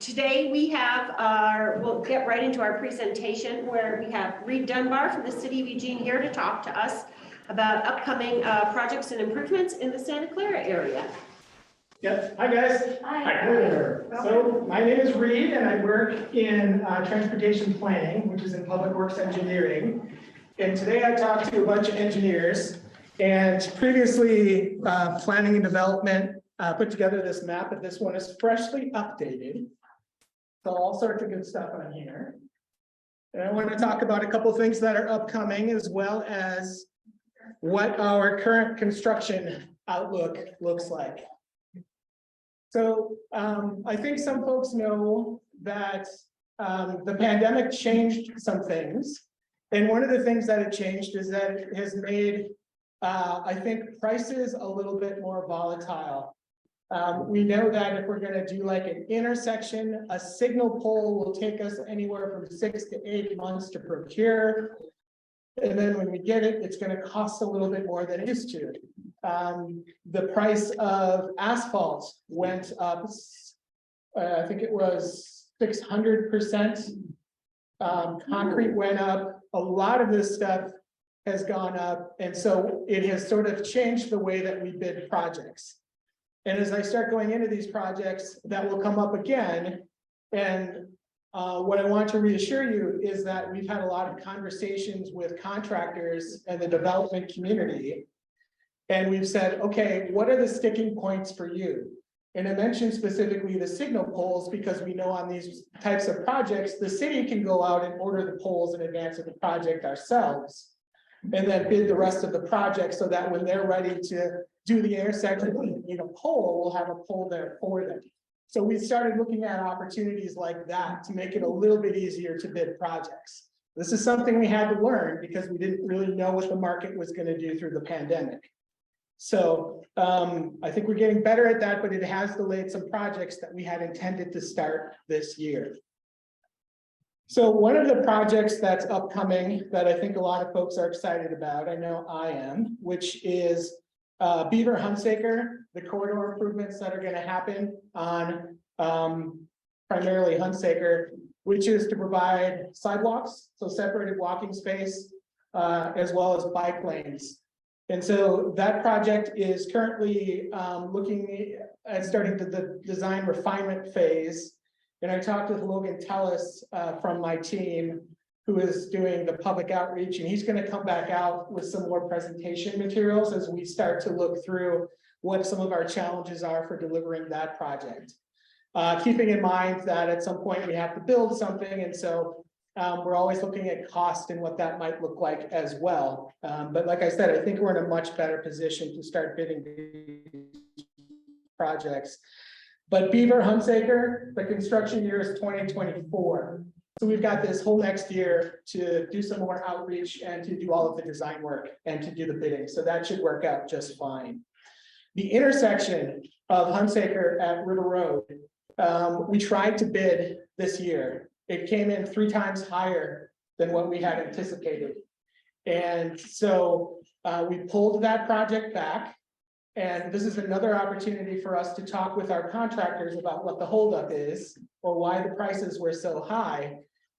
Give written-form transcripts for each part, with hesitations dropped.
Today we'll get right into our presentation where we have Dunbar from the City of Eugene here to talk to us about upcoming projects and improvements in the Santa Clara area. Yep. Hi guys. Hi. Hi there. So my name is Reed and I work in transportation planning, which is in public works engineering. And today I talked to a bunch of engineers, and previously planning and development put together this map, but this one is freshly updated. So all sorts of good stuff on here. And I want to talk about a couple things that are upcoming, as well as what our current construction outlook looks like. So I think some folks know that the pandemic changed some things. And one of the things that it changed is that it has made, I think, prices a little bit more volatile. We know that if we're going to do like an intersection, a signal pole will take us anywhere from 6 to 8 months to procure. And then when we get it, it's going to cost a little bit more than it used to. The price of asphalt went up, I think it was 600%. Concrete went up. A lot of this stuff has gone up. And so it has sort of changed the way that we bid projects. And as I start going into these projects, that will come up again. And what I want to reassure you is that we've had a lot of conversations with contractors and the development community. And we've said, okay, what are the sticking points for you? And I mentioned specifically the signal poles because we know on these types of projects, the city can go out and order the poles in advance of the project ourselves, and then bid the rest of the project so that when they're ready to do the intersection, you know, pole, we'll have a pole there for them. So we started looking at opportunities like that to make it a little bit easier to bid projects. This is something we had to learn because we didn't really know what the market was going to do through the pandemic. So I think we're getting better at that, but it has delayed some projects that we had intended to start this year. So one of the projects that's upcoming that I think a lot of folks are excited about, I know I am, which is Beaver-Hunsaker, the corridor improvements that are going to happen on primarily Hunsaker, which is to provide sidewalks, so separated walking space, as well as bike lanes. And so that project is currently looking at starting the design refinement phase. And I talked with Logan Tellis from my team, who is doing the public outreach, and he's going to come back out with some more presentation materials as we start to look through what some of our challenges are for delivering that project. Keeping in mind that at some point we have to build something, and so we're always looking at cost and what that might look like as well. But like I said, I think we're in a much better position to start bidding these projects. But Beaver-Hunsaker, the construction year is 2024. So we've got this whole next year to do some more outreach and to do all of the design work and to do the bidding. So that should work out just fine. The intersection of Hunsaker at River Road, we tried to bid this year. It came in 3 times higher than what we had anticipated. And so we pulled that project back. And this is another opportunity for us to talk with our contractors about what the holdup is or why the prices were so high.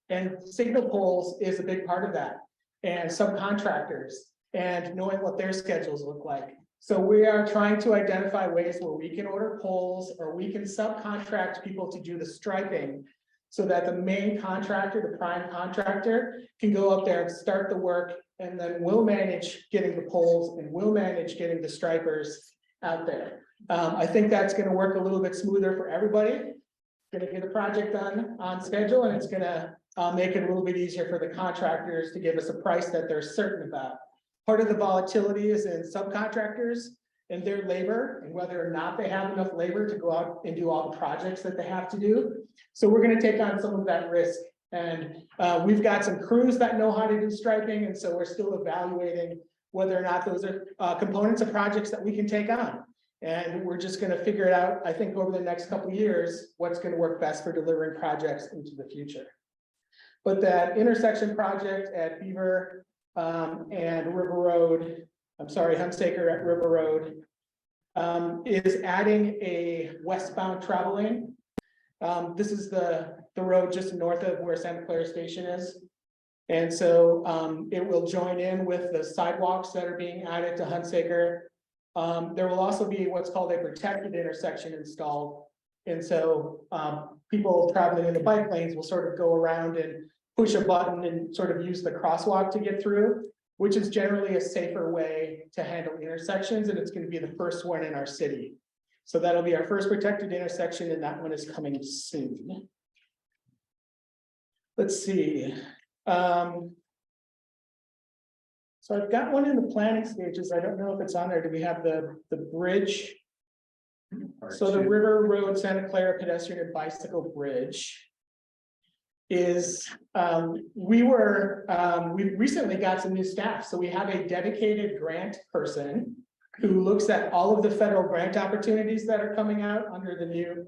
And signal poles is a big part of that, and subcontractors and knowing what their schedules look like. So we are trying to identify ways where we can order poles or we can subcontract people to do the striping so that the main contractor, the prime contractor, can go up there and start the work, and then we'll manage getting the poles and we'll manage getting the stripers out there. I think that's going to work a little bit smoother for everybody. Going to get the project done on schedule, and it's going to make it a little bit easier for the contractors to give us a price that they're certain about. Part of the volatility is in subcontractors and their labor, and whether or not they have enough labor to go out and do all the projects that they have to do. So we're going to take on some of that risk. And we've got some crews that know how to do striping, and so we're still evaluating whether or not those are components of projects that we can take on. And we're just going to figure it out, I think, over the next couple of years, what's going to work best for delivering projects into the future. But that intersection project at Beaver and River Road, I'm sorry, Hunsaker at River Road, is adding a westbound travel lane. This is the road just north of where Santa Clara Station is. And so it will join in with the sidewalks that are being added to Hunsaker. There will also be what's called a protected intersection installed. And so people traveling in the bike lanes will sort of go around and push a button and sort of use the crosswalk to get through, which is generally a safer way to handle intersections. And it's going to be the first one in our city. So that'll be our first protected intersection, and that one is coming soon. Let's see. So I've got one in the planning stages. I don't know if it's on there. Do we have the bridge? So the River Road Santa Clara pedestrian and bicycle bridge is, we recently got some new staff. So we have a dedicated grant person who looks at all of the federal grant opportunities that are coming out under the new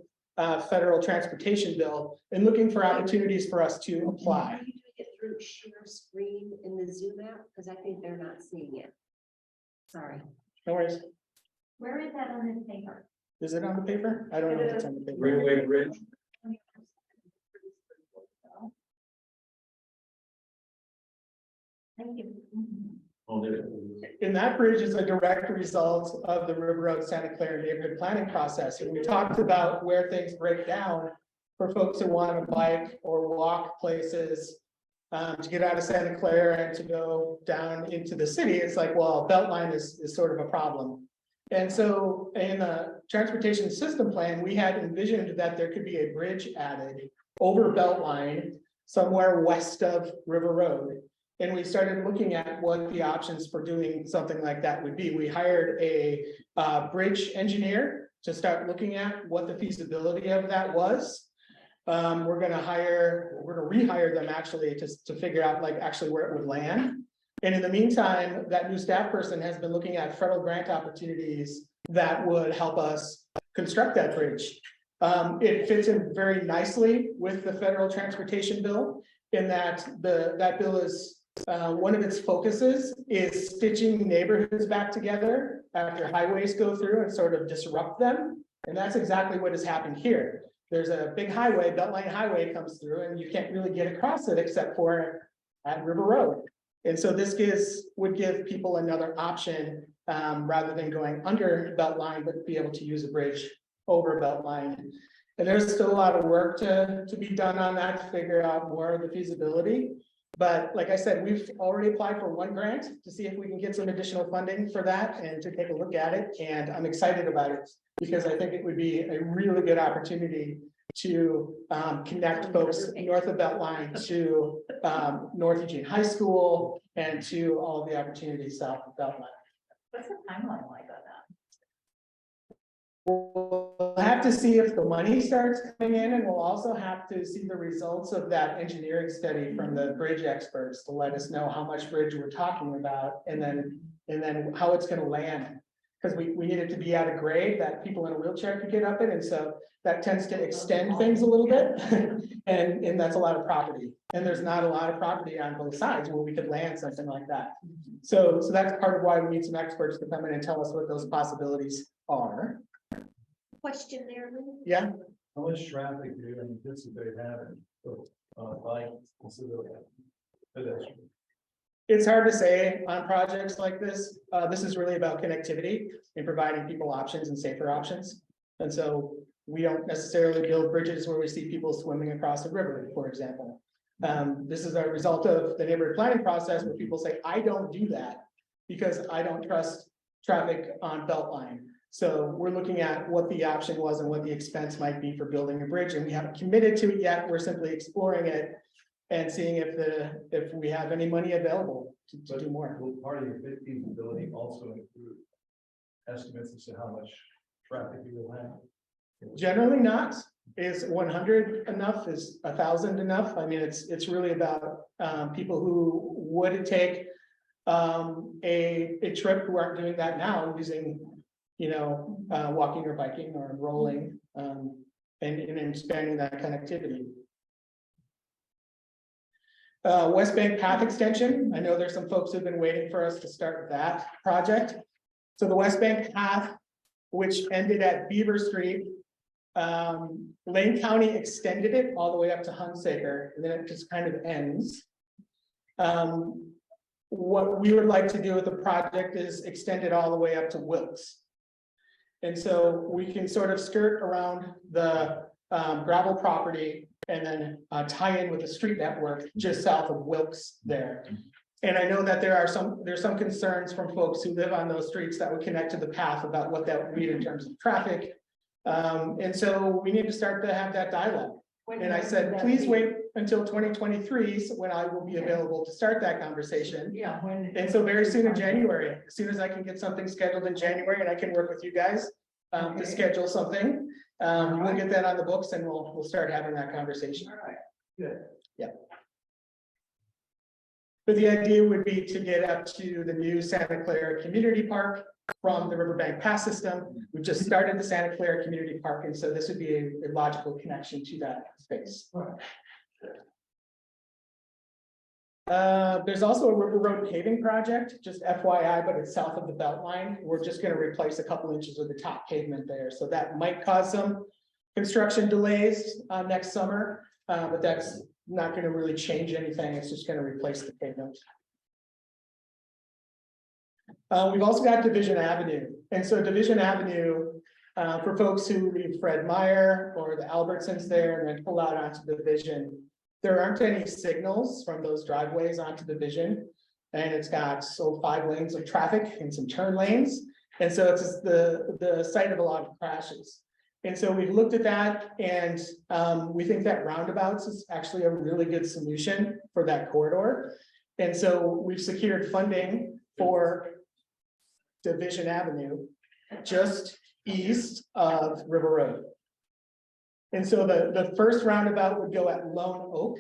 federal transportation bill and looking for opportunities for us to apply. Are you doing it through share screen in the Zoom app? Because I think they're not seeing it. Sorry. No worries. Where is that on this paper? Is it on the paper? I don't know if it's on the paper. Railway Bridge. Thank you. Oh, there. And that bridge is a direct result of the River Road Santa Clara neighborhood planning process. And we talked about where things break down for folks who want to bike or walk places to get out of Santa Clara and to go down into the city. It's like, well, Beltline is sort of a problem. And so in the transportation system plan, we had envisioned that there could be a bridge added over Beltline somewhere west of River Road. And we started looking at what the options for doing something like that would be. We hired a bridge engineer to start looking at what the feasibility of that was. We're gonna rehire them actually to figure out like actually where it would land. And in the meantime, that new staff person has been looking at federal grant opportunities that would help us construct that bridge. It fits in very nicely with the federal transportation bill in that that bill is one of its focuses is stitching neighborhoods back together after highways go through and sort of disrupt them. And that's exactly what has happened here. There's a big highway, Beltline Highway comes through and you can't really get across it except for at River Road. And so this would give people another option rather than going under Beltline, but be able to use a bridge over Beltline. And there's still a lot of work to be done on that to figure out more of the feasibility. But like I said, we've already applied for one grant to see if we can get some additional funding for that and to take a look at it. And I'm excited about it because I think it would be a really good opportunity to connect folks north of Beltline to North Eugene High School and to all of the opportunities south of Beltline. What's the timeline like on that? We'll have to see if the money starts coming in, and we'll also have to see the results of that engineering study from the bridge experts to let us know how much bridge we're talking about, and then how it's going to land. Because we need it to be at a grade that people in a wheelchair could get up in, and so that tends to extend things a little bit, and that's a lot of property. And there's not a lot of property on both sides where we could land something like that. So that's part of why we need some experts to come in and tell us what those possibilities are. Question there, Lynn? Yeah. How much traffic do you anticipate having bike consider pedestrian? It's hard to say on projects like this. This is really about connectivity and providing people options and safer options. And so we don't necessarily build bridges where we see people swimming across a river, for example. This is a result of the neighborhood planning process where people say, I don't do that because I don't trust traffic on Beltline. So we're looking at what the option was and what the expense might be for building a bridge, and we haven't committed to it yet. We're simply exploring it and seeing if we have any money available to do more. Will part of your feasibility also include estimates as to how much traffic you will have? Generally not. Is 100 enough? Is 1,000 enough? I mean, it's really about people who would take a trip who aren't doing that now using, walking or biking or rolling, and expanding that connectivity. West Bank path extension. I know there's some folks who've been waiting for us to start that project. So the West Bank path, which ended at Beaver Street Lane County extended it all the way up to Hunsaker, and then it just kind of ends. What we would like to do with the project is extend it all the way up to Wilkes. And so we can sort of skirt around the gravel property and then tie in with the street network just south of Wilkes there. And I know that there's some concerns from folks who live on those streets that would connect to the path about what that would mean in terms of traffic. And so we need to start to have that dialogue. And I said, please wait until 2023, so when I will be available to start that conversation. Yeah, when. And so very soon in January, as soon as I can get something scheduled in January and I can work with you guys to schedule something, we'll get that on the books and we'll start having that conversation. All right, good. Yeah. But the idea would be to get up to the new Santa Clara Community Park from the Riverbank Pass system. We've just started the Santa Clara Community Park, and so this would be a logical connection to that space. There's also a River Road paving project, just FYI, but it's south of the belt line. We're just going to replace a couple inches of the top pavement there. So that might cause some construction delays next summer, but that's not going to really change anything. It's just going to replace the pavement. We've also got Division Avenue. And so Division Avenue, for folks who leave Fred Meyer or the Albertsons there and then pull out onto Division, there aren't any signals from those driveways onto Division. And it's got 5 lanes of traffic and some turn lanes. And so it's the site of a lot of crashes. And so we've looked at that, and we think that roundabouts is actually a really good solution for that corridor. And so we've secured funding for Division Avenue, just east of River Road. And so the first roundabout would go at Lone Oak,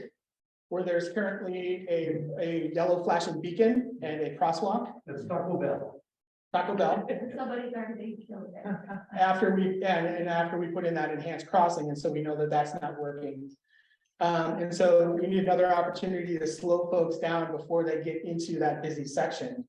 where there's currently a yellow flashing beacon and a crosswalk. That's Taco Bell. Taco Bell. Somebody's already killed it. After we put in that enhanced crossing, and so we know that that's not working. And so we need another opportunity to slow folks down before they get into that busy section.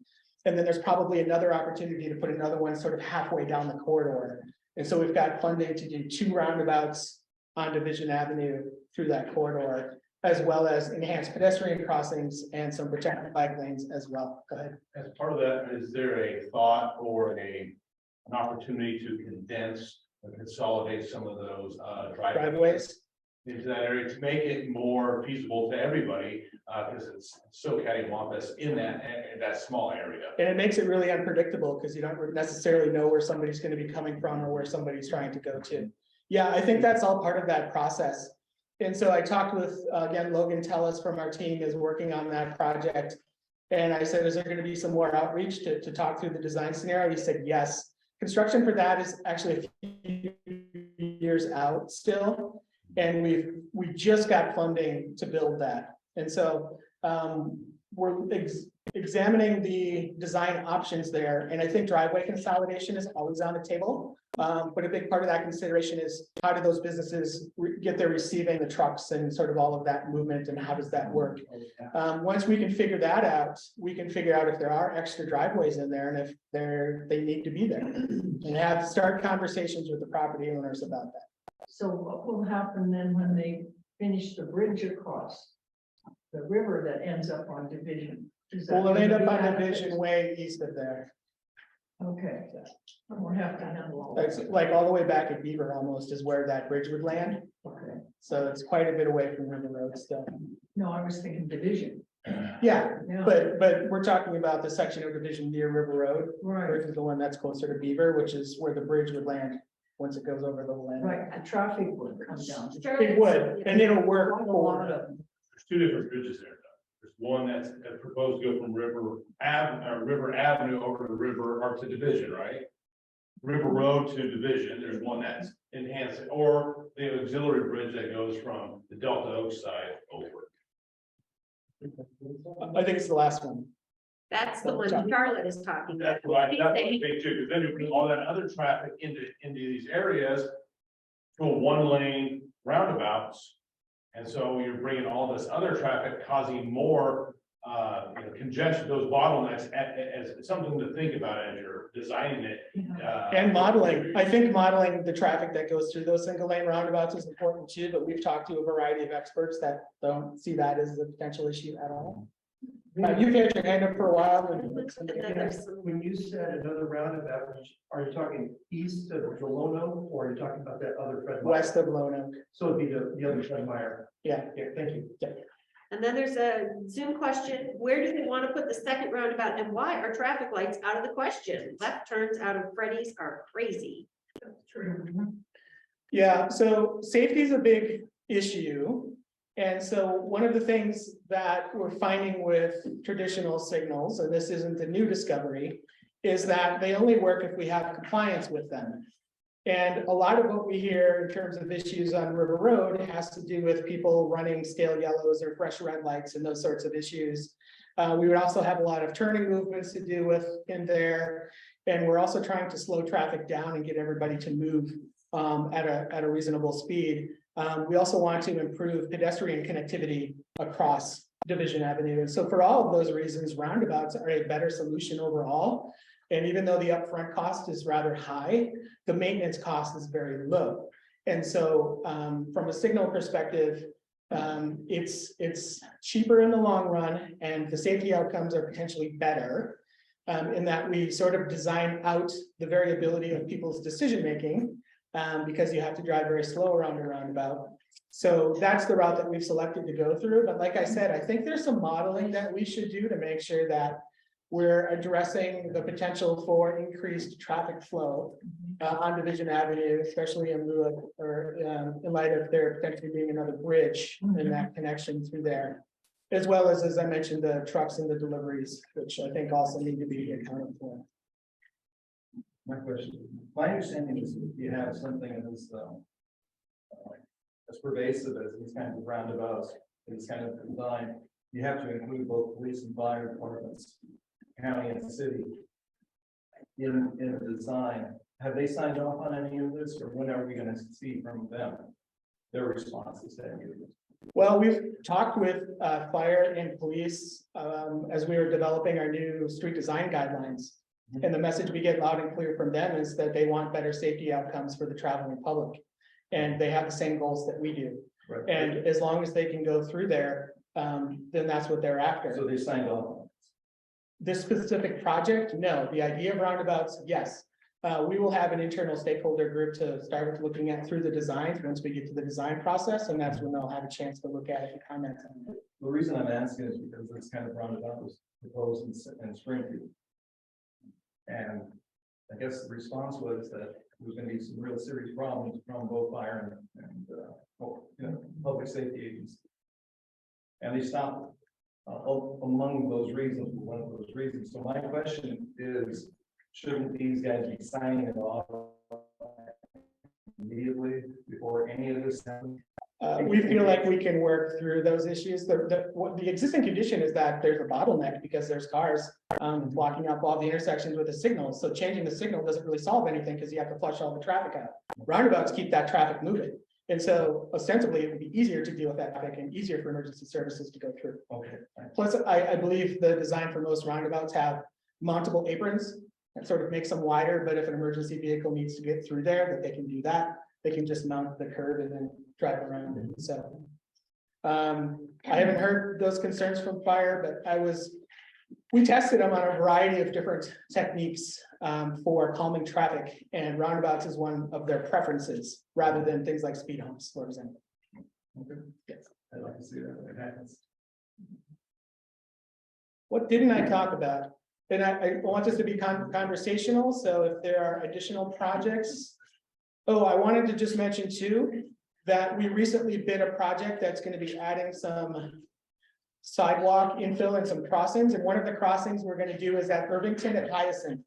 And then there's probably another opportunity to put another one sort of halfway down the corridor. And so we've got funding to do 2 roundabouts on Division Avenue through that corridor, as well as enhanced pedestrian crossings and some protected bike lanes as well. Go ahead. As part of that, is there a thought or an opportunity to condense and consolidate some of those driveways into that area to make it more feasible to everybody? Because it's so cattywampus in that small area. And it makes it really unpredictable because you don't necessarily know where somebody's going to be coming from or where somebody's trying to go to. Yeah, I think that's all part of that process. And so I talked with, again, Logan Tellis from our team is working on that project. And I said, is there going to be some more outreach to talk through the design scenario? He said, yes. Construction for that is actually a few years out still. And we just got funding to build that. And so we're examining the design options there. And I think driveway consolidation is always on the table. But a big part of that consideration is how do those businesses get their receiving the trucks and sort of all of that movement, and how does that work? Once we can figure that out, we can figure out if there are extra driveways in there and if they need to be there, and start conversations with the property owners about that. So what will happen then when they finish the bridge across the river that ends up on Division? We'll end up on Division way east of there. Okay, we'll have to handle all That's that. like all the way back at Beaver almost is where that bridge would land. Okay, So it's quite a bit away from River Road still. no, I was thinking Division. Yeah, Yeah, but we're talking about the section of Division near River Road right, versus the one that's closer to Beaver, which is where the bridge would land once it goes over the land. right, the traffic would come down. It would, and it'll work A lot for, of, There's 2 different bridges there. There's one that's proposed to go from River Avenue over to River or to Division, right? River Road to Division. There's one that's enhanced, or the auxiliary bridge that goes from the Delta Oak side over. I think it's the last one. That's the one Charlotte is talking about. That's right. She's That's saying- big too, because then you bring all that other traffic into these areas to a 1-lane roundabouts. And so you're bringing all this other traffic, causing more congestion, those bottlenecks as something to think about as you're designing it. And modeling, I think modeling the traffic that goes through those single lane roundabouts is important too, but we've talked to a variety of experts that don't see that as a potential issue at all. You've had your hand up for a while. When you said another roundabout, are you talking east of Delono or are you talking about that other Fred Meyer? West of Lone Oak. So it'd be the other Fred Meyer. Yeah. Yeah, thank you. And then there's a Zoom question. Where do they want to put the second roundabout and why are traffic lights out of the question? Left turns out of Freddy's are crazy. Yeah, so safety is a big issue. And so one of the things that we're finding with traditional signals, and this isn't a new discovery, is that they only work if we have compliance with them. And a lot of what we hear in terms of issues on River Road has to do with people running stale yellows or fresh red lights and those sorts of issues. We would also have a lot of turning movements to do with in there. And we're also trying to slow traffic down and get everybody to move at a reasonable speed. We also want to improve pedestrian connectivity across Division Avenue. And so for all of those reasons, roundabouts are a better solution overall. And even though the upfront cost is rather high, the maintenance cost is very low. And so from a signal perspective, it's cheaper in the long run and the safety outcomes are potentially better in that we sort of design out the variability of people's decision-making because you have to drive very slow around a roundabout. So that's the route that we've selected to go through. But like I said, I think there's some modeling that we should do to make sure that we're addressing the potential for increased traffic flow on Division Avenue, especially in lieu of, or in light of there potentially being another bridge in that connection through there. As well as I mentioned, the trucks and the deliveries, which I think also need to be accounted for. My question, my understanding is if you have something as pervasive as these kinds of roundabouts, these kind of design, you have to include both police and fire departments, county and city in the design. Have they signed off on any of this, or when are we going to see from them their responses to any of this? Well, we've talked with fire and police as we were developing our new street design guidelines. And the message we get loud and clear from them is that they want better safety outcomes for the traveling public. And they have the same goals that we do. Right. And as long as they can go through there, then that's what they're after. So they signed off on This specific project, no. The idea of roundabouts, yes. We will have an internal stakeholder group to start with looking at through the designs once we get to the design process, and that's when they'll have a chance to look at it and comment on it. The reason I'm asking is because this kind of roundabout was proposed in Springfield. And I guess the response was that there's going to be some real serious problems from both fire and public safety agencies. And they stopped among those reasons, one of those reasons. So my question is, shouldn't these guys be signing it off immediately before any of this happens? We feel like we can work through those issues. The existing condition is that there's a bottleneck because there's cars blocking up all the intersections with the signals. So changing the signal doesn't really solve anything because you have to flush all the traffic out. Roundabouts keep that traffic moving. And so ostensibly it would be easier to deal with that traffic and easier for emergency services to go through. Okay. Plus, I believe the design for most roundabouts have mountable aprons that sort of makes them wider, but if an emergency vehicle needs to get through there, that they can do that. They can just mount the curb and then drive around. And so I haven't heard those concerns from fire, but we tested them on a variety of different techniques for calming traffic, and roundabouts is one of their preferences rather than things like speed humps, for example. Okay. Yes. I'd like to see that when it happens. What didn't I talk about? And I want this to be conversational, so if there are additional projects. Oh, I wanted to just mention too, that we recently bid a project that's going to be adding some sidewalk infill and some crossings, and one of the crossings we're going to do is at Irvington at Hyacinth.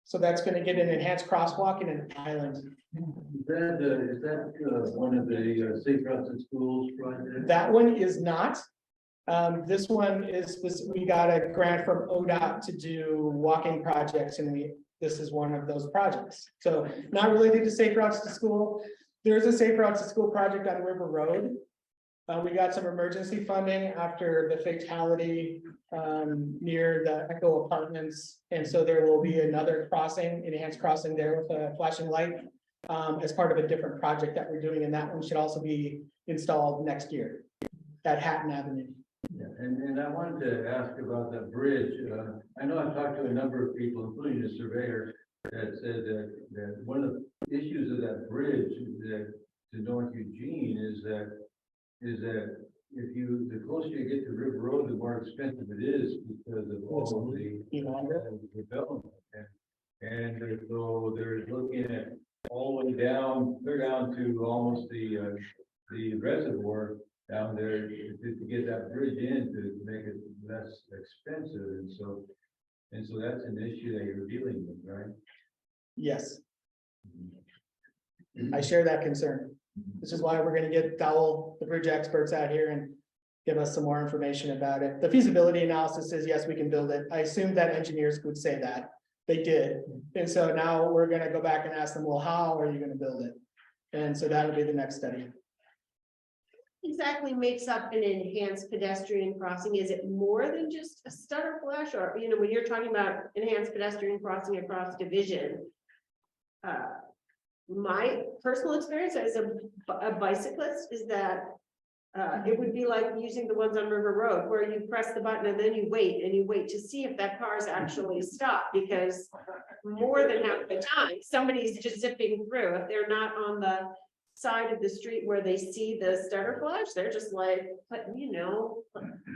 So that's going to get an enhanced crosswalk and an island. Is that one of the safe routes to schools projects? That one is not. This one is we got a grant from ODOT to do walking projects, and this is one of those projects. So not related to safe routes to school. There's a safe routes to school project on River Road We got some emergency funding after the fatality near the Echo Apartments. And so there will be another crossing, enhanced crossing there with a flashing light as part of a different project that we're doing. And that one should also be installed next year at Hatton Avenue. Yeah, and I wanted to ask about the bridge. I know I've talked to a number of people, including the surveyor, that said that one of the issues of that bridge that to North Eugene is that if you, the closer you get to River Road, the more expensive it is because of all of the development. And so they're looking at all the way down, they're down to almost the reservoir down there to get that bridge in to make it less expensive. And so that's an issue that you're dealing with, right? Yes, I share that concern. This is why we're gonna get Dowell, the bridge experts out here and give us some more information about it. The feasibility analysis says, yes, we can build it. I assumed that engineers would say that. They did. And so now we're gonna go back and ask them, well, how are you gonna build it? And so that'll be the next study. Exactly makes up an enhanced pedestrian crossing? Is it more than just a stutter flash? Or, you know, when you're talking about enhanced pedestrian crossing across division, my personal experience as a bicyclist is that it would be like using the ones on River Road where you press the button and then you wait to see if that car's actually stopped, because more than half the time somebody's just zipping through. If they're not on the side of the street where they see the stutter flash, they're just like, you know,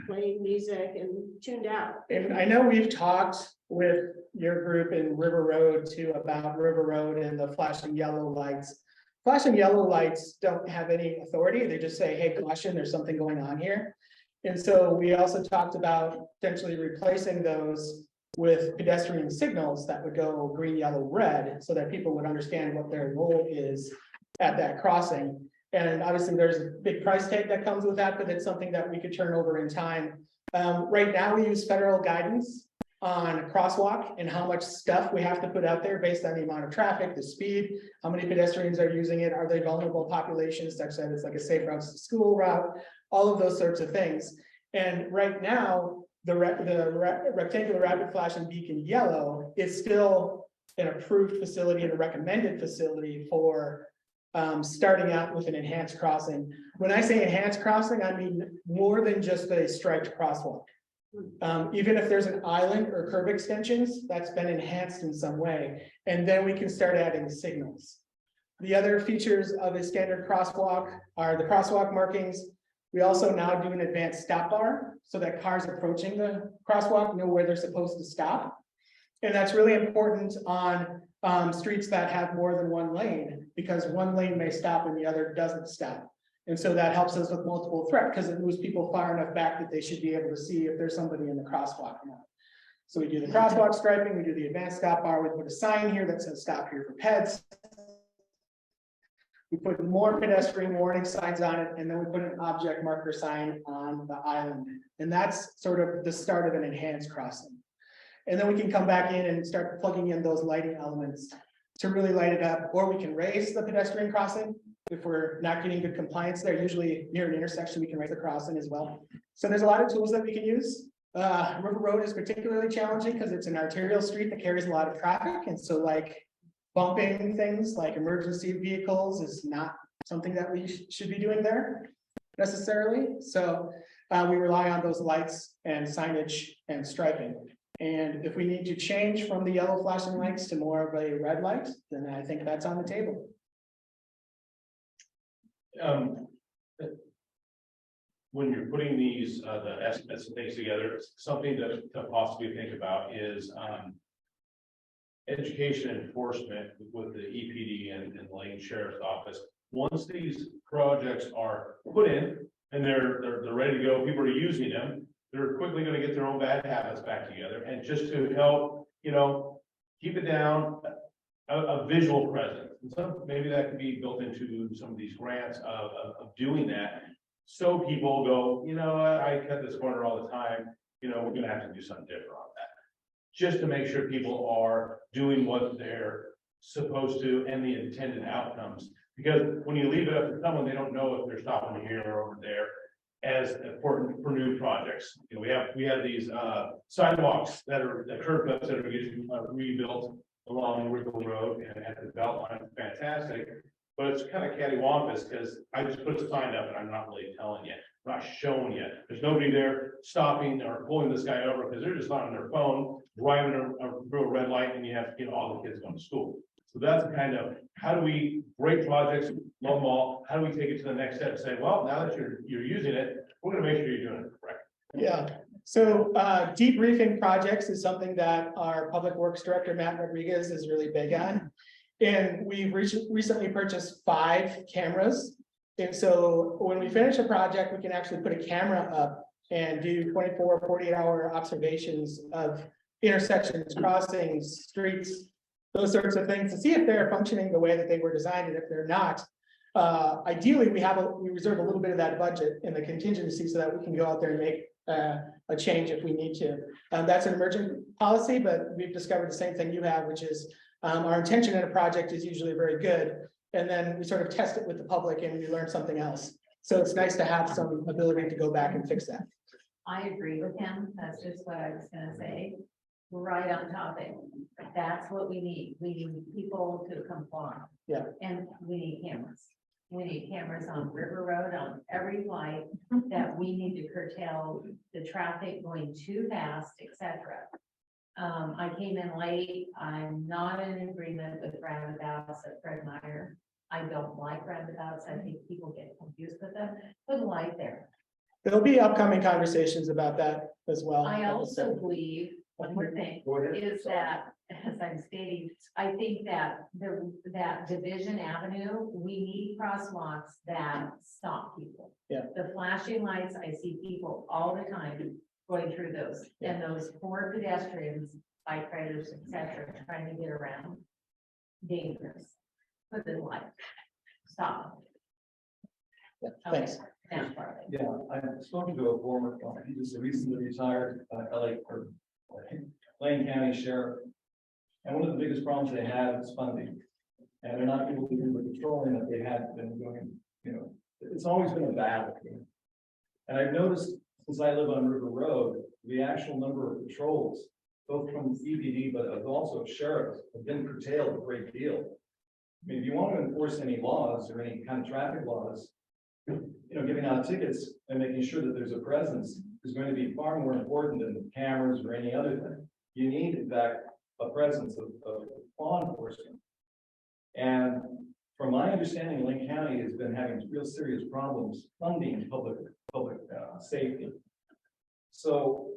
playing music and tuned out. And I know we've talked with your group in River Road too about River Road and the flashing yellow lights. Flashing yellow lights don't have any authority. They just say, hey, caution, there's something going on here. And so we also talked about potentially replacing those with pedestrian signals that would go green, yellow, red, so that people would understand what their role is at that crossing. And obviously there's a big price tag that comes with that, but it's something that we could turn over in time. Right now we use federal guidance on crosswalk and how much stuff we have to put out there based on the amount of traffic, the speed, how many pedestrians are using it, are they vulnerable populations such that it's like a safe routes to school route, all of those sorts of things. And right now, the rectangular rapid flashing beacon yellow is still an approved facility and a recommended facility for starting out with an enhanced crossing. When I say enhanced crossing, I mean more than just a striped crosswalk. Even if there's an island or curb extensions, that's been enhanced in some way, and then we can start adding signals. The other features of a standard crosswalk are the crosswalk markings. We also now do an advanced stop bar so that cars approaching the crosswalk know where they're supposed to stop. And that's really important on streets that have more than one lane, because one lane may stop and the other doesn't stop. And so that helps us with multiple threat, because it moves people far enough back that they should be able to see if there's somebody in the crosswalk or not. So we do the crosswalk striping, we do the advanced stop bar, we put a sign here that says stop here for pets. We put more pedestrian warning signs on it, and then we put an object marker sign on the island. And that's sort of the start of an enhanced crossing. And then we can come back in and start plugging in those lighting elements to really light it up, or we can raise the pedestrian crossing. If we're not getting good compliance there, usually near an intersection, we can raise the crossing as well. So there's a lot of tools that we can use. River Road is particularly challenging because it's an arterial street that carries a lot of traffic. And so like bumping things like emergency vehicles is not something that we should be doing there necessarily. So we rely on those lights and signage and striping. And if we need to change from the yellow flashing lights to more of a red light, then I think that's on the table. When you're putting these, the estimates and things together, something to possibly think about is education enforcement with the EPD and Lane Sheriff's Office. Once these projects are put in and they're ready to go, people are using them, they're quickly going to get their own bad habits back together. And just to help, you know, keep it down, a visual presence. And so maybe that could be built into some of these grants of doing that. So people go, you know, I cut this corner all the time, you know, we're going to have to do something different on that. Just to make sure people are doing what they're supposed to and the intended outcomes. Because when you leave it up to someone, they don't know if they're stopping here or over there. as for new projects. You know, we have these sidewalks that are the curb cuts that are getting rebuilt along River Road and at the belt line. It's fantastic, but it's kind of cattywampus because I just put a sign up and I'm not really telling you, I'm not showing you. There's nobody there stopping or pulling this guy over because they're just on their phone driving through a red light, and you have to get all the kids going to school. So that's kind of, how do we break projects, low ball, how do we take it to the next step and say, well, now that you're using it, we're gonna make sure you're doing it correct. Yeah, so debriefing projects is something that our Public Works Director, Matt Rodriguez, is really big on. And we've recently purchased 5 cameras. And so when we finish a project, we can actually put a camera up and do 24, 48-hour observations of intersections, crossings, streets, those sorts of things, to see if they're functioning the way that they were designed, and if they're not. Ideally, we reserve a little bit of that budget in the contingency so that we can go out there and make a change if we need to. That's an emergent policy, but we've discovered the same thing you have, which is our intention in a project is usually very good, and then we sort of test it with the public and we learn something else. So it's nice to have some ability to go back and fix that. I agree with him. That's just what I was gonna say. Right on topic. That's what we need. We need people to comply. Yeah. And we need cameras. We need cameras on River Road, on every light, that we need to curtail the traffic going too fast, etc. I came in late. I'm not in agreement with roundabouts at Fred Meyer. I don't like roundabouts. I think people get confused with them. Put a light there. There'll be upcoming conversations about that as well. I also believe, one more thing, is that, as I'm stating, I think that that Division Avenue, we need crosswalks that stop people. Yeah. The flashing lights, I see people all the time going through those, and those poor pedestrians, bike riders, etc., trying to get around. Dangerous. Put the light. Stop. Yeah, Okay. thanks. That's part of it. Yeah, I've spoken to a former, he just recently retired, Lane County Sheriff. And one of the biggest problems they have is funding. And they're not able to do the patrolling that they had been doing, you know, it's always been a battle. And I've noticed, since I live on River Road, the actual number of patrols, both from EPD, but also sheriffs, have been curtailed a great deal. I mean, if you want to enforce any laws or any kind of traffic laws, you know, giving out tickets and making sure that there's a presence is going to be far more important than cameras or any other thing. You need, in fact, a presence of law enforcement. And from my understanding, Lane County has been having real serious problems funding public safety. So,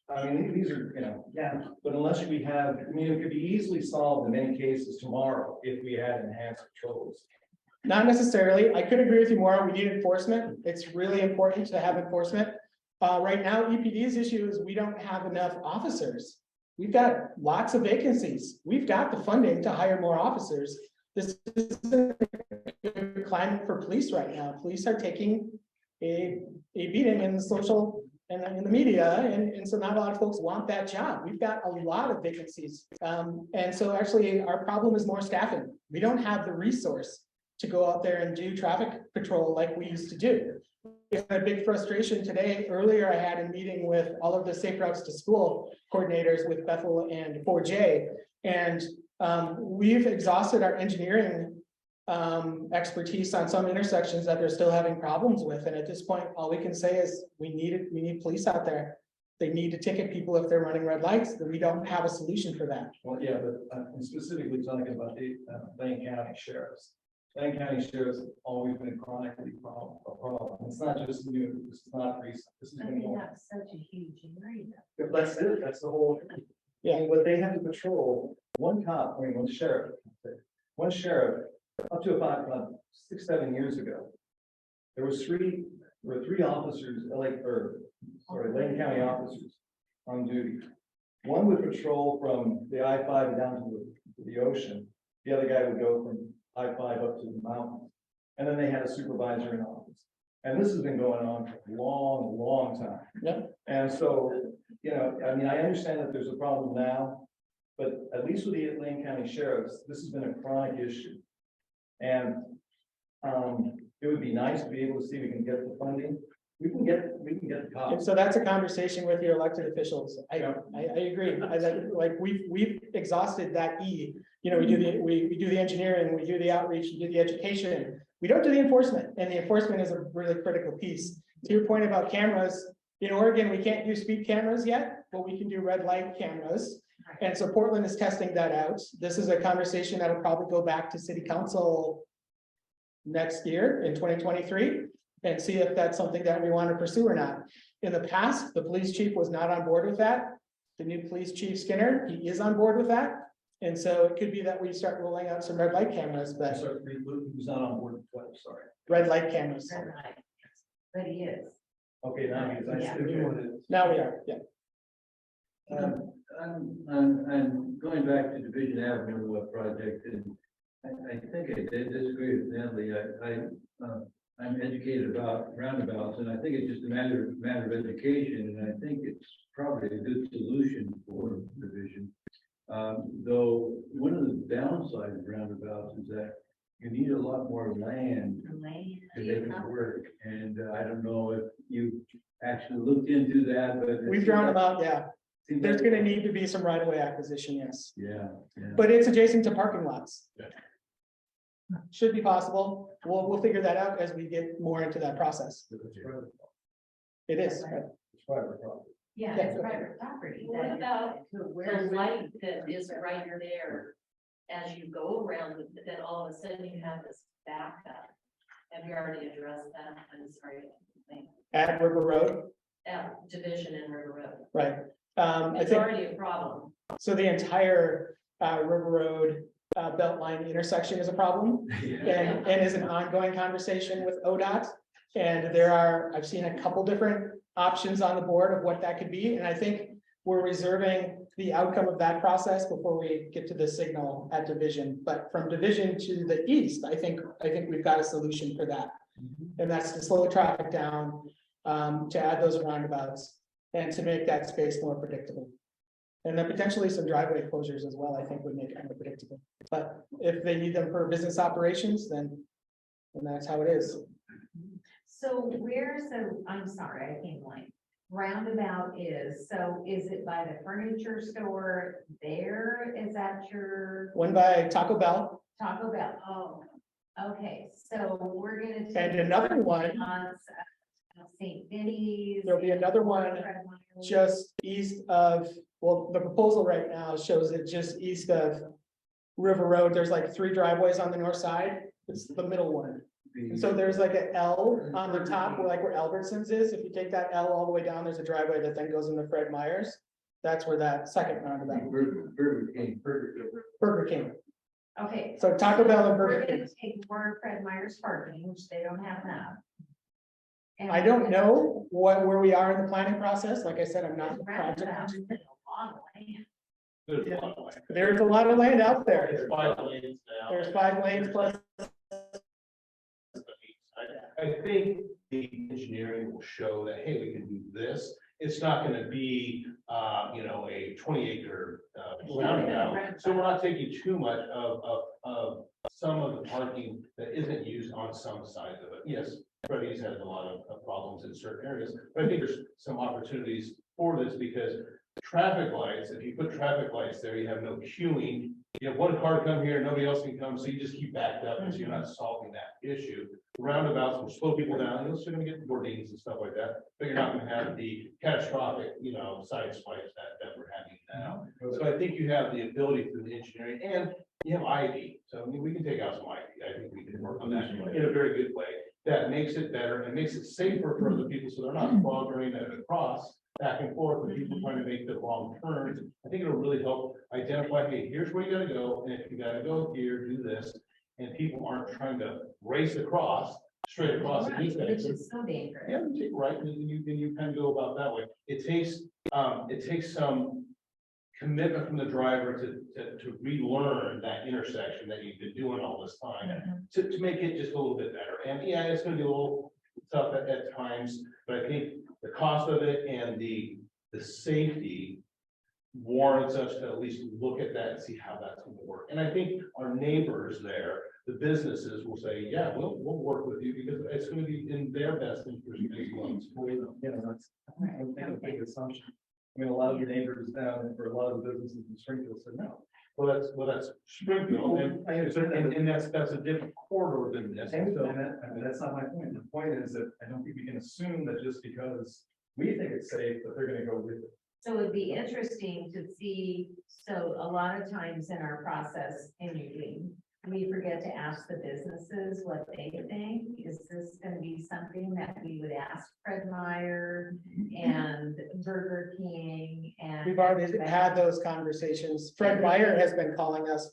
I mean, these are, you know, yeah, but unless we have, I mean, it could be easily solved in many cases tomorrow if we had enhanced patrols. Not necessarily. I could agree with you more. We need enforcement. It's really important to have enforcement. Right now, EPD's issue is we don't have enough officers. We've got lots of vacancies. We've got the funding to hire more officers. This is a good climate for police right now. Police are taking a beating in the social and in the media, and so not a lot of folks want that job. We've got a lot of vacancies. And so actually our problem is more staffing. We don't have the resource to go out there and do traffic patrol like we used to do. It's a big frustration today. Earlier, I had a meeting with all of the Safe Routes to School coordinators with Bethel and 4J, and we've exhausted our engineering expertise on some intersections that they're still having problems with. And at this point, all we can say is we need police out there. They need to ticket people if they're running red lights. That we don't have a solution for that. Well, yeah, but I'm specifically talking about the Lane County sheriffs. Lane County sheriffs have always been chronically a problem. It's not just new. This is not recent. This has I been mean, going. that's such a huge area. That's it. That's the whole. Yeah. And what they have to patrol, one cop, I mean, one sheriff, up to about 6, 7 years ago, there were three officers, Lane County officers on duty. One would patrol from the I-5 down to the ocean. The other guy would go from I-5 up to the mountains. And then they had a supervisor in office. And this has been going on for a long, long time. Yep. And so, you know, I mean, I understand that there's a problem now, but at least with the Lane County sheriffs, this has been a chronic issue. And it would be nice to be able to see if we can get the funding. We can get get And caught. so that's a conversation with your elected officials. I agree. Like, we've exhausted that E. You know, we do the engineering, we do the outreach, we do the education. We don't do the enforcement, and the enforcement is a really critical piece. To your point about cameras, in Oregon, we can't do speed cameras yet, but we can do red light cameras. And so Portland is testing that out. This is a conversation that'll probably go back to city council next year in 2023 and see if that's something that we want to pursue or not. In the past, the police chief was not on board with that. The new police chief Skinner, he is on board with that. And so it could be that we start rolling out some red light cameras, but Sorry, who's not on board, sorry. red light cameras. Right. But he is. Okay, now he's, I Yeah. still doing it. Now we are, yeah. I'm going back to Division Avenue project, and I think I did disagree with Natalie. I'm educated about roundabouts, and I think it's just a matter of education, and I think it's probably a good solution for Division. Though one of the downsides of roundabouts is that you need a lot more land to make it work, and I don't know if you actually looked into that, but We've drawn about, yeah. There's gonna need to be some right of way acquisition, yes. Yeah. But it's adjacent to parking lots. Yeah. Should be possible. We'll figure that out as we get more into that process. It is, right? It's private property. Yeah, it's private property. What about Where's the light that is right there? As you go around, then all of a sudden you have this backup. Have you already addressed that? I'm sorry. At River Road, Division and River Road. right? I It's think, already a problem. so the entire River Road Beltline intersection is a problem. And is an ongoing conversation with ODOT. And I've seen a couple different options on the board of what that could be, and I think we're reserving the outcome of that process before we get to the signal at Division. But from Division to the east, I think we've got a solution for that. And that's to slow traffic down, to add those roundabouts, and to make that space more predictable. And then potentially some driveway closures as well, I think would make it more predictable. But if they need them for business operations, then that's how it is. So I'm sorry, I can't blank. Roundabout is, so is it by the furniture store there? Is that your One by Taco Bell, Taco Bell? Oh, okay, so we're gonna. take and another one St. Vinny's. There'll be another one just east of, well, the proposal right now shows it just east of River Road. There's like 3 driveways on the north side. It's the middle one. And so there's like an L on the top, where Albertsons is. If you take that L all the way down, there's a driveway that then goes into Fred Meyer's. That's where that second roundabout, Burger King. Burger King. Okay. So Taco Bell and We're Burger gonna King. take more Fred Meyer's parking, which they don't have now. And I don't know where we are in the planning process. Like I said, I'm not the project Roundabout, engineer. a lot of land. There's a lot of land. There's a lot of land out there. There's 5 lanes now. There's 5 lanes plus. I think the engineering will show that, hey, we can do this. It's not gonna be, a 20-acre roundabout. So we're not taking too much of some of the parking that isn't used on some sides of it. Yes, Freddie's has a lot of problems in certain areas, but I think there's some opportunities for this because traffic lights, if you put traffic lights there, you have no queuing. You have one car come here, nobody else can come, so you just keep backed up, and so you're not solving that issue. Roundabouts will slow people down, you're still gonna get boardings and stuff like that, but you're not gonna have the catastrophic, side swipes that we're having now. So I think you have the ability through the engineering, and you have ID, so I mean, we can take out some ID, I think we can work on that in a very good way. That makes it better, and makes it safer for the people, so they're not bothering across back and forth with people trying to make the wrong turns. I think it'll really help identify, hey, here's where you gotta go, and if you gotta go here, do this. And people aren't trying to race straight across. Right, which is so dangerous. Yeah, you take right, and you kind of go about that way. It takes some commitment from the driver to relearn that intersection that you've been doing all this time, to make it just a little bit better. And yeah, it's gonna be a little tough at times, but I think the cost of it and the safety warrants us to at least look at that and see how that's gonna work. And I think our neighbors there, the businesses will say, yeah, we'll work with you because it's gonna be in their best interest as well. You know, that's, I think a big assumption. I mean, a lot of the neighbors down for a lot of the businesses in Springfield said no. Well, that's Springfield, and that's a different corridor than this. And that's not my point. The point is that I don't think we can assume that just because we think it's safe, that they're gonna go with it. So it'd be interesting to see, so a lot of times in our process in Eugene, we forget to ask the businesses what they think. Is this gonna be something that we would ask Fred Meyer and Burger King and? We've already had those conversations. Fred Meyer has been calling us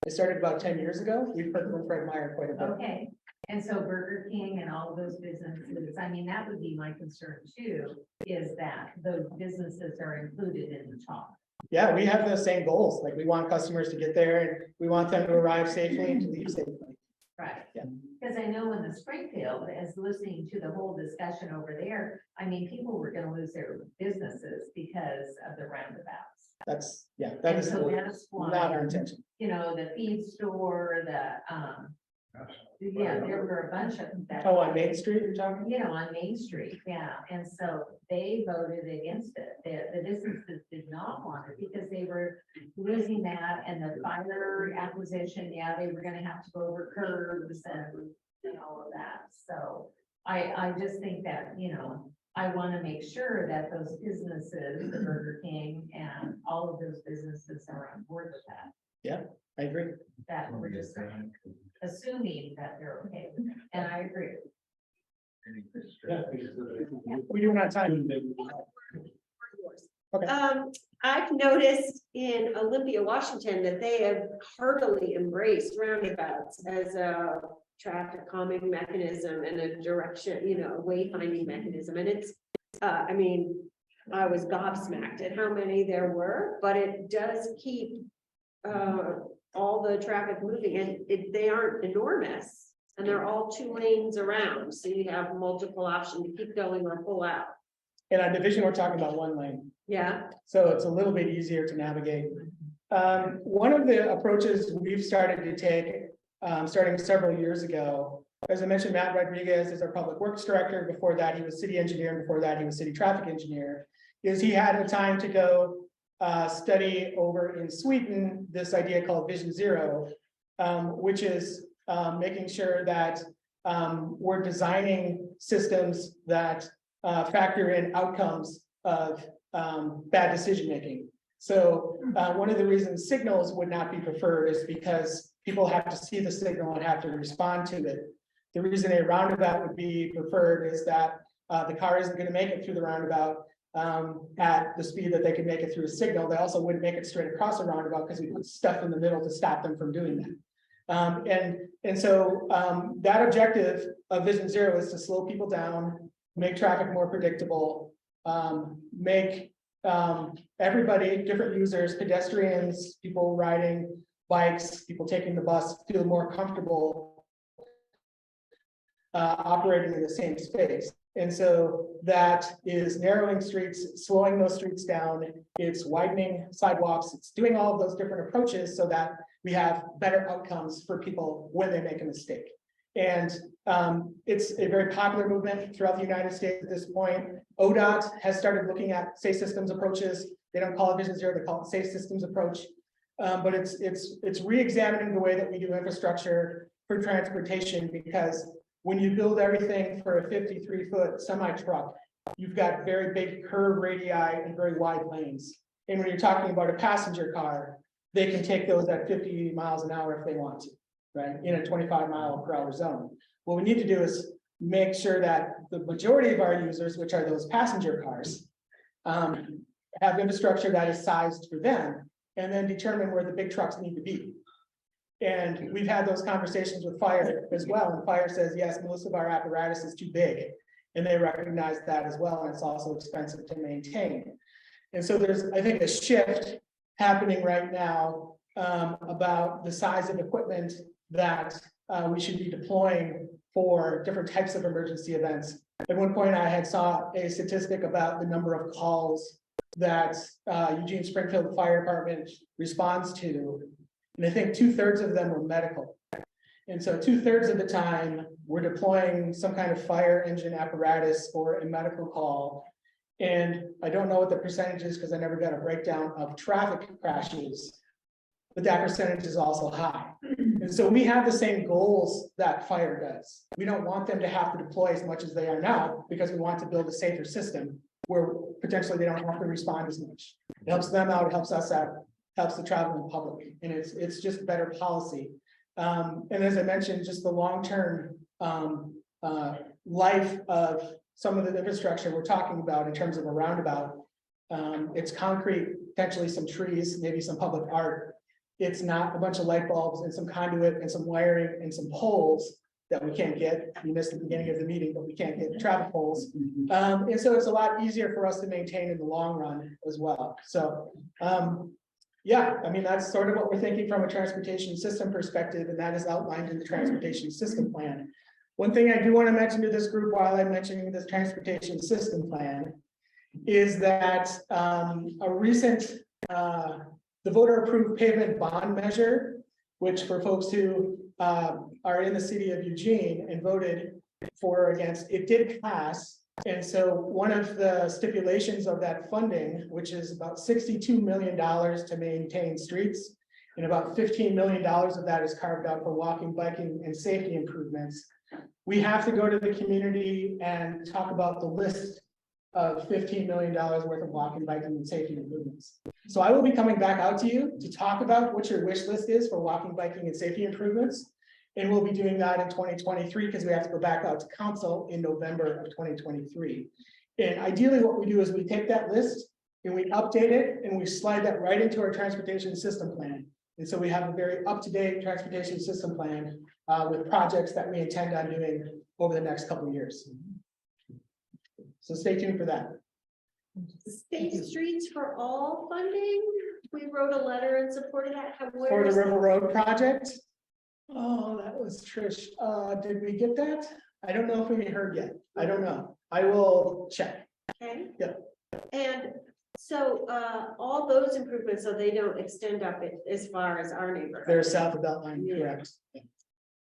it started about 10 years ago. We've heard from Fred Meyer quite a bit. Okay, and so Burger King and all of those businesses, I mean, that would be my concern too, is that those businesses are included in the talk. Yeah, we have those same goals. Like we want customers to get there and we want them to arrive safely and to leave safely. Right. Yeah. Because I know in the Springfield, as listening to the whole discussion over there, I mean, people were gonna lose their businesses because of the roundabouts. That And is so that's why, not our intention. you know, the feed store, yeah, there were a bunch of them. that- Oh, on Main Street you're talking? You know, on Main Street, yeah, and so they voted against it. The businesses did not want it because they were losing that and the fire acquisition, yeah, they were gonna have to go over curbs and all of that. So I just think that, you know, I wanna make sure that those businesses, the Burger King and all of those businesses are on board with that. Yeah, I agree. That we're just assuming that they're okay, with it. And I agree. We do not time. Okay. I've noticed in Olympia, Washington, that they have heartily embraced roundabouts as a traffic calming mechanism and a direction, you know, wayfinding mechanism. And it's, I mean, I was gobsmacked at how many there were, but it does keep all the traffic moving, and they aren't enormous. And they're all 2 lanes around, so you have multiple options to keep going or pull out. In our division, we're talking about 1 lane. Yeah, So it's a little bit easier to navigate. One of the approaches we've started to take, starting several years ago, as I mentioned, Matt Rodriguez is our public works director. Before that, he was city engineer. And before that, he was city traffic engineer. Is he had the time to go study over in Sweden this idea called Vision Zero, which is making sure that we're designing systems that factor in outcomes of bad decision making. So one of the reasons signals would not be preferred is because people have to see the signal and have to respond to it. The reason a roundabout would be preferred is that the car isn't going to make it through the roundabout at the speed that they can make it through a signal. They also wouldn't make it straight across a roundabout because we put stuff in the middle to stop them from doing that. And so that objective of Vision Zero is to slow people down, make traffic more predictable, make everybody, different users, pedestrians, people riding bikes, people taking the bus, feel more comfortable operating in the same space. And so that is narrowing streets, slowing those streets down, it's widening sidewalks, it's doing all of those different approaches so that we have better outcomes for people when they make a mistake. And it's a very popular movement throughout the United States at this point. ODOT has started looking at safe systems approaches. They don't call it Vision Zero, they call it safe systems approach. But it's re-examining the way that we do infrastructure for transportation, because when you build everything for a 53-foot semi truck, you've got very big curve radii and very wide lanes. And when you're talking about a passenger car, they can take those at 50 miles an hour if they want to, right? In a 25-mile-per-hour zone. What we need to do is make sure that the majority of our users, which are those passenger cars, have infrastructure that is sized for them, and then determine where the big trucks need to be. And we've had those conversations with fire as well. And fire says, yes, most of our apparatus is too big. And they recognize that as well. And it's also expensive to maintain. And so there's, I think, a shift happening right now about the size of equipment that we should be deploying for different types of emergency events. At one point, I had saw a statistic about the number of calls that Eugene Springfield Fire Department responds to. And I think 2/3 of them were medical. And so 2/3 of the time, we're deploying some kind of fire engine apparatus or a medical call. And I don't know what the percentage is because I never got a breakdown of traffic crashes, but that percentage is also high. And so we have the same goals that fire does. We don't want them to have to deploy as much as they are now because we want to build a safer system where potentially they don't have to respond as much. It helps them out, it helps us out, helps the traveling public, and it's just better policy. And as I mentioned, just the long-term life of some of the infrastructure we're talking about in terms of a roundabout. It's concrete, potentially some trees, maybe some public art. It's not a bunch of light bulbs and some conduit and some wiring and some poles that we can't get. We missed the beginning of the meeting, but we can't get traffic poles. And so it's a lot easier for us to maintain in the long run as well. So yeah, I mean, that's sort of what we're thinking from a transportation system perspective, and that is outlined in the transportation system plan. One thing I do want to mention to this group while I'm mentioning this transportation system plan is that a recent, the voter approved pavement bond measure, which for folks who are in the city of Eugene and voted for or against, it did pass. And so one of the stipulations of that funding, which is about $62 million to maintain streets, and about $15 million of that is carved out for walking, biking, and safety improvements. We have to go to the community and talk about the list of $15 million worth of walking, biking, and safety improvements. So I will be coming back out to you to talk about what your wish list is for walking, biking, and safety improvements. And we'll be doing that in 2023 because we have to go back out to council in November of 2023. And ideally what we do is we take that list and we update it and we slide that right into our transportation system plan. And so we have a very up-to-date transportation system plan with projects that we intend on doing over the next couple of years. So stay tuned for that. State Streets for All funding. We wrote a letter in support of that. For the River Road project. Oh, that was Trish. Did we get that? I don't know if we heard yet. I don't know. I will check. Okay. Yep. And so all those improvements, so they don't extend up as far as our neighborhood. They're south of that line, correct?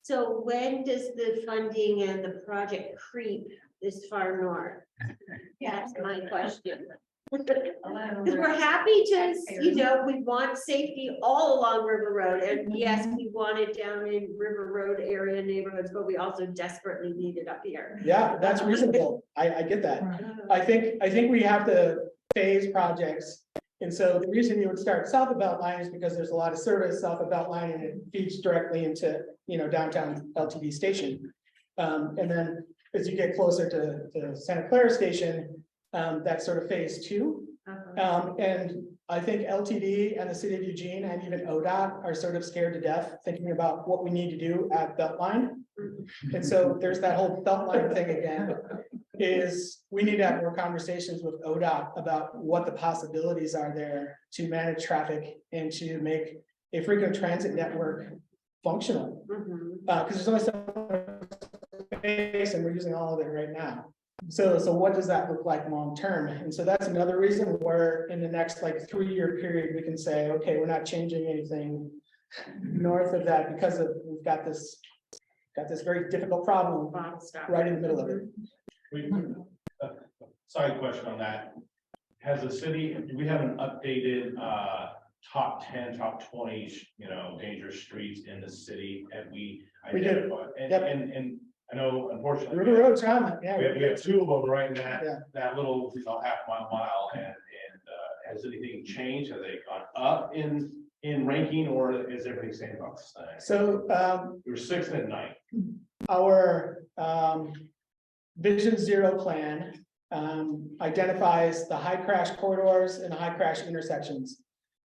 So when does the funding and the project creep this far north? That's my question. Because we're happy to, you know, we want safety all along River Road, and yes, we want it down in River Road area neighborhoods, but we also desperately need it up here. Yeah, that's reasonable. I get that. I think we have to phase projects. And so the reason you would start south of Beltline is because there's a lot of service south of Beltline and it feeds directly into, you know, downtown LTD station. And then as you get closer to Santa Clara station, that's sort of phase 2. And I think LTD and the city of Eugene and even ODOT are sort of scared to death thinking about what we need to do at Beltline. And so there's that whole Beltline thing again, is we need to have more conversations with ODOT about what the possibilities are there to manage traffic and to make a frequent transit network functional. Because there's only so much space and we're using all of it right now. So what does that look like long term? And so that's another reason where in the next like 3-year period, we can say, okay, we're not changing anything north of that because we've got this very difficult problem right in the middle of it. Side question on that. Has the city, do we have an updated top 10, top 20, you know, dangerous streets in the city? And we identified, and I know unfortunately River Road's on it, yeah. we have 2 of them right in that little, you know, half-mile, and has anything changed? Have they gone up in ranking, or is everything staying about the same? So You're 6th and 9th. our Vision Zero plan identifies the high crash corridors and the high crash intersections.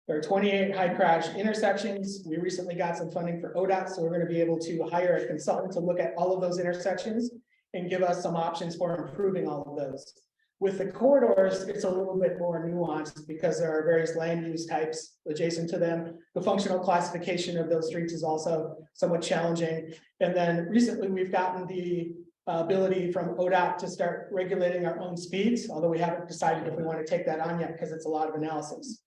There are 28 high crash intersections. We recently got some funding for ODOT, so we're going to be able to hire a consultant to look at all of those intersections and give us some options for improving all of those. With the corridors, it's a little bit more nuanced because there are various land use types adjacent to them. The functional classification of those streets is also somewhat challenging. And then recently we've gotten the ability from ODOT to start regulating our own speeds, although we haven't decided if we want to take that on yet because it's a lot of analysis.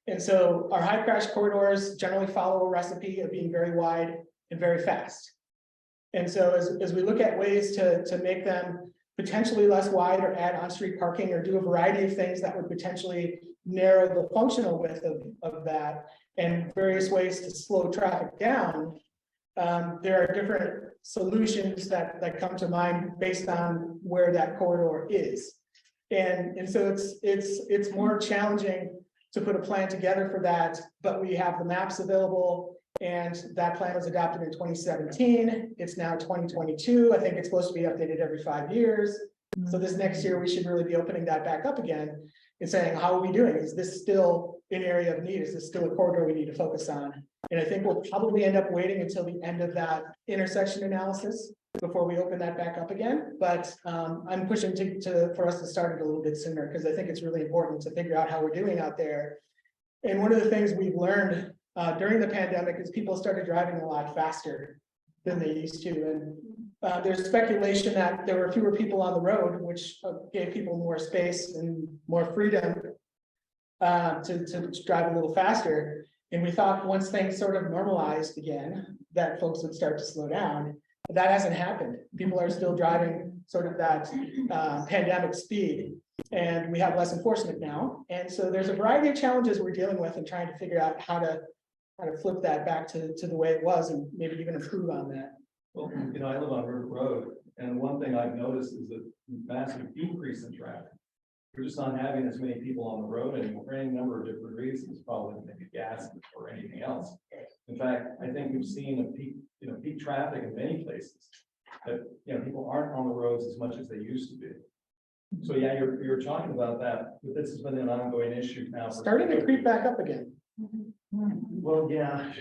And so our high crash corridors generally follow a recipe of being very wide and very fast. And so as we look at ways to make them potentially less wide or add on-street parking or do a variety of things that would potentially narrow the functional width of that and various ways to slow traffic down, there are different solutions that come to mind based on where that corridor is. And so it's more challenging to put a plan together for that, but we have the maps available and that plan was adopted in 2017. It's now 2022. I think it's supposed to be updated every 5 years. So this next year, we should really be opening that back up again and saying, how are we doing? Is this still an area of need? Is this still a corridor we need to focus on? And I think we'll probably end up waiting until the end of that intersection analysis before we open that back up again. But I'm pushing for us to start it a little bit sooner because I think it's really important to figure out how we're doing out there. And one of the things we've learned during the pandemic is people started driving a lot faster than they used to. And there's speculation that there were fewer people on the road, which gave people more space and more freedom to drive a little faster. And we thought once things sort of normalized again, that folks would start to slow down. But that hasn't happened. People are still driving sort of that pandemic speed. And we have less enforcement now. And so there's a variety of challenges we're dealing with and trying to figure out how to flip that back to the way it was and maybe even improve on that. Well, you know, I live on River Road, and one thing I've noticed is a massive decrease in traffic. We're just not having as many people on the road anymore for any number of different reasons, probably maybe gas or anything else. In fact, I think we've seen a peak traffic in many places that, people aren't on the roads as much as they used to be. So yeah, you're talking about that, but this has been an ongoing issue now. Starting to creep back up again. Well, yeah,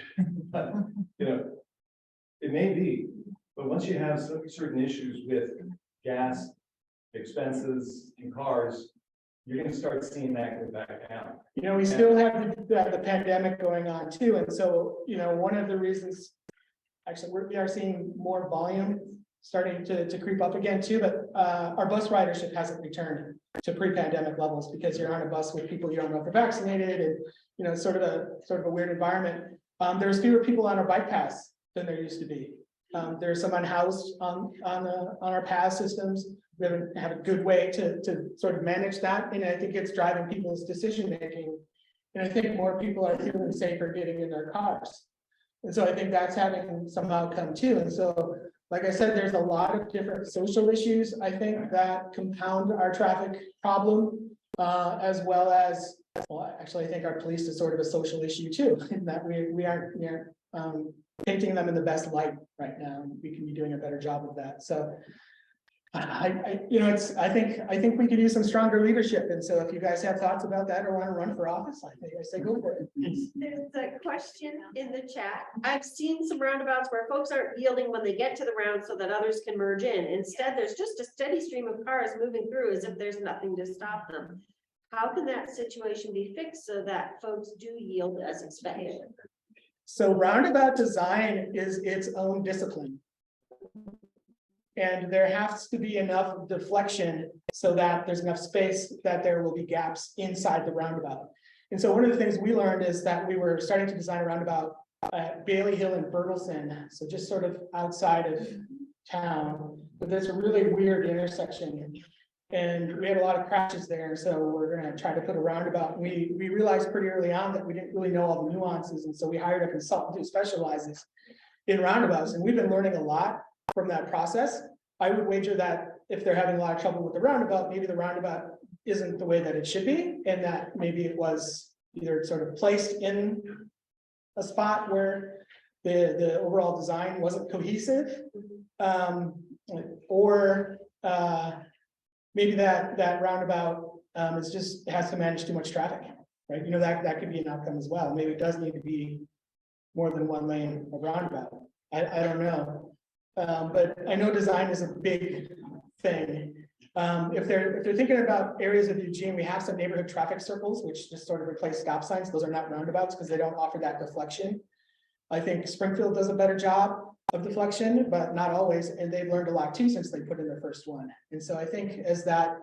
but, it may be, but once you have certain issues with gas, expenses, and cars, you're going to start seeing that go back down. We still have the pandemic going on too. And so, one of the reasons, actually, we are seeing more volume starting to creep up again too, but our bus ridership hasn't returned to pre-pandemic levels because you're on a bus with people you don't know if they're vaccinated and, it's sort of a weird environment. There's fewer people on our bike paths than there used to be. There's some unhoused on our path systems. We haven't had a good way to sort of manage that. And I think it's driving people's decision making. And I think more people are feeling safer getting in their cars. And so I think that's having some outcome too. And so, like I said, there's a lot of different social issues, I think, that compound our traffic problem, as well as, well, actually, I think our police is sort of a social issue too, in that we aren't painting them in the best light right now. We can be doing a better job of that. So I think we could use some stronger leadership. And so if you guys have thoughts about that or want to run for office, I think I say go for it. There's a question in the chat. I've seen some roundabouts where folks aren't yielding when they get to the round so that others can merge in. Instead, there's just a steady stream of cars moving through as if there's nothing to stop them. How can that situation be fixed so that folks do yield as expected? So roundabout design is its own discipline. And there has to be enough deflection so that there's enough space that there will be gaps inside the roundabout. And so one of the things we learned is that we were starting to design a roundabout at Bailey Hill and Bertelson, so just sort of outside of town, but there's a really weird intersection. And we had a lot of crashes there, so we're going to try to put a roundabout. We realized pretty early on that we didn't really know all the nuances, and so we hired a consultant who specializes in roundabouts, and we've been learning a lot from that process. I would wager that if they're having a lot of trouble with the roundabout, maybe the roundabout isn't the way that it should be, and that maybe it was either sort of placed in a spot where the overall design wasn't cohesive, or maybe that roundabout has to manage too much traffic, right? That could be an outcome as well. Maybe it does need to be more than one lane of roundabout. I don't know. But I know design is a big thing. If they're thinking about areas of Eugene, we have some neighborhood traffic circles, which just sort of replace stop signs. Those are not roundabouts because they don't offer that deflection. I think Springfield does a better job of deflection, but not always, and they've learned a lot too since they put in their first one. And so I think as that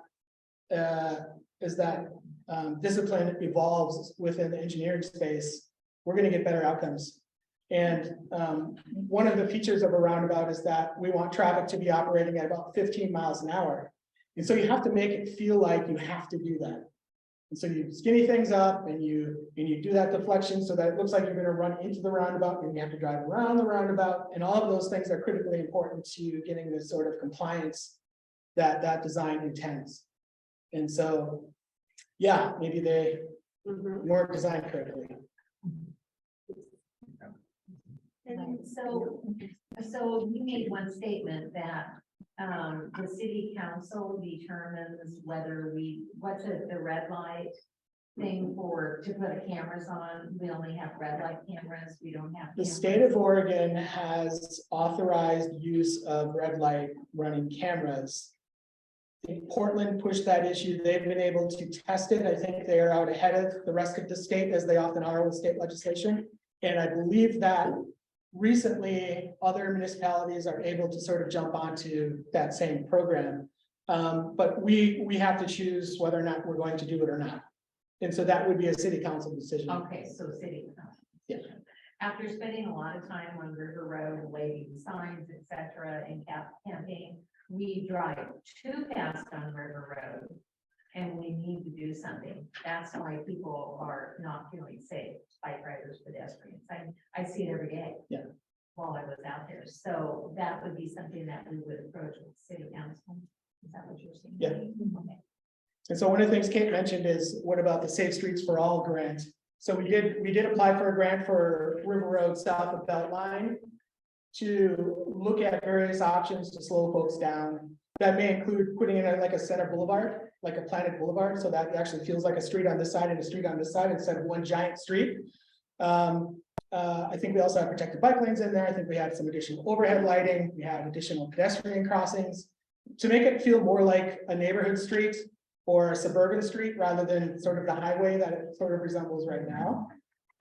discipline evolves within the engineering space, we're going to get better outcomes. And one of the features of a roundabout is that we want traffic to be operating at about 15 miles an hour. And so you have to make it feel like you have to do that. And so you skinny things up and you do that deflection so that it looks like you're going to run into the roundabout and you have to drive around the roundabout. And all of those things are critically important to getting the sort of compliance that design intends. And so, yeah, maybe they weren't designed correctly. So you made one statement that the city council determines whether what's the red light thing to put cameras on. We only have red light cameras. We don't have. The state of Oregon has authorized use of red light running cameras. I think Portland pushed that issue. They've been able to test it. I think they are out ahead of the rest of the state, as they often are with state legislation. And I believe that recently other municipalities are able to sort of jump onto that same program. But we have to choose whether or not we're going to do it or not. And so that would be a city council decision. Okay, so city council. Yeah. After spending a lot of time on River Road, waving signs, etc., and campaign, we drive too fast on River Road, and we need to do something. That's why people are not feeling safe, bike riders, pedestrians. I see it every day. Yeah. While I was out there, so that would be something that we would approach with city council. Is that what you're saying? Yeah. Okay. And so one of the things Kate mentioned is, what about the Safe Streets for All grant? So we did apply for a grant for River Road south of Beltline to look at various options to slow folks down. That may include putting in like a center boulevard, like a planted boulevard, so that it actually feels like a street on this side and a street on this side instead of one giant street. I think we also have protected bike lanes in there. I think we had some additional overhead lighting. We had additional pedestrian crossings to make it feel more like a neighborhood street or a suburban street rather than sort of the highway that it sort of resembles right now.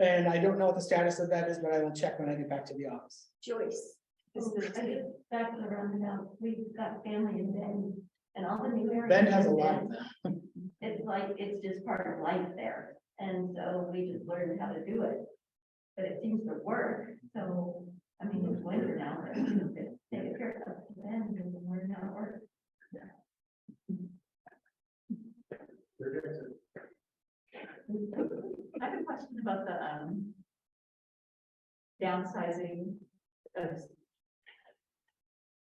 And I don't know what the status of that is, but I will check when I get back to the office. Joyce. Back around now, we've got family in Bend and all the new areas. Bend has a lot. It's like, it's just part of life there. And so we just learned how to do it. But it seems to work. So, I mean, it's winter now, but take a trip up to Bend and learn how it works. I have a question about the downsizing of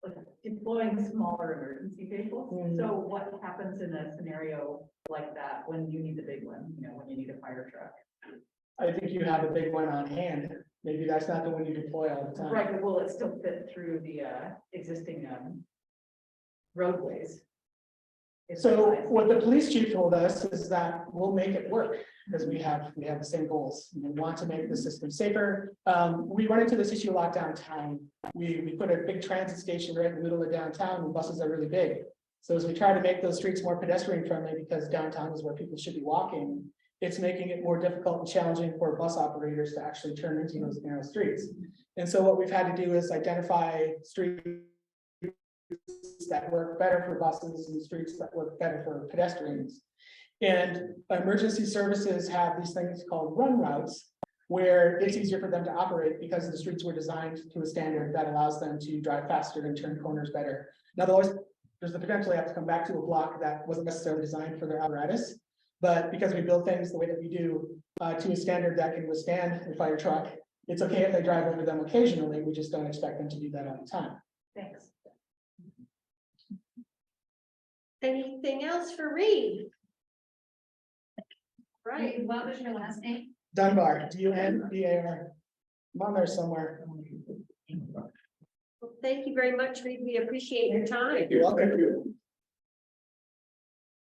like deploying smaller emergency vehicles. So what happens in a scenario like that when you need the big one, you know, when you need a fire truck? I think you have a big one on hand. Maybe that's not the one you deploy all the time. Right, but will it still fit through the existing roadways? So what the police chief told us is that we'll make it work because we have the same goals. We want to make the system safer. We run into this issue a lot downtown. We put a big transit station right in the middle of downtown and buses are really big. So as we try to make those streets more pedestrian friendly, because downtown is where people should be walking, it's making it more difficult and challenging for bus operators to actually turn into those narrow streets. And so what we've had to do is identify streets that work better for buses and streets that work better for pedestrians. And emergency services have these things called run routes, where it's easier for them to operate because the streets were designed to a standard that allows them to drive faster and turn corners better. Now, there's the potential they have to come back to a block that wasn't necessarily designed for their apparatus. But because we build things the way that we do to a standard that can withstand a fire truck, it's okay if they drive over them occasionally. We just don't expect them to do that all the time. Thanks. Anything else for Reed? Right, what was your last name? Dunbar, D-U-N-B-A-R. I'm on there somewhere. Well, thank you very much, Reed. We appreciate your time. You're welcome.